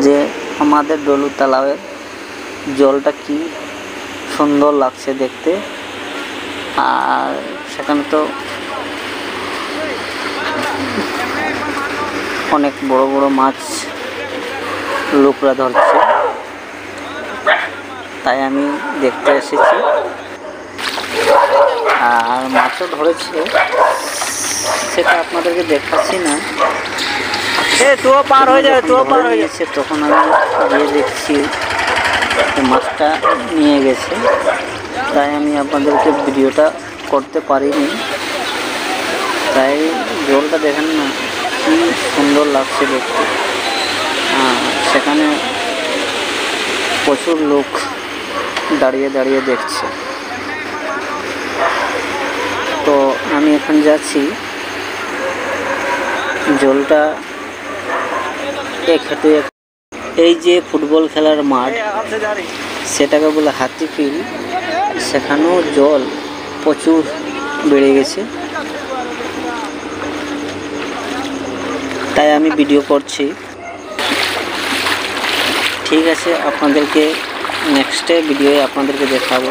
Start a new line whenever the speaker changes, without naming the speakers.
যে আমাদের ডলু তালাবের জলটা কি সুন্দর লাগছে দেখতে। আর সেখানে তো অনেক বড় বড় মাছ লোকরা ধরছে, তাই আমি দেখতে এসেছি। আর মাছও ধরেছে, সেটা আপনাদেরকে দেখাচ্ছি না। গেছে তখন আমি গিয়ে দেখছি মাছটা নিয়ে গেছে, তাই আমি আপনাদেরকে ভিডিওটা করতে পারিনি। তাই জলটা দেখেন না কি সুন্দর লাগছে দেখতে। সেখানে প্রচুর লোক দাঁড়িয়ে দাঁড়িয়ে দেখছে। তো আমি এখন যাচ্ছি, জলটা এক হাঁটু। এই যে ফুটবল খেলার মাঠ, সেটাকে বলে হাতি ফিল্ড, সেখানেও জল প্রচুর বেড়ে গেছে, তাই আমি ভিডিও করছি। ঠিক আছে, আপনাদেরকে নেক্সট ভিডিওয়ে আপনাদেরকে দেখাবো।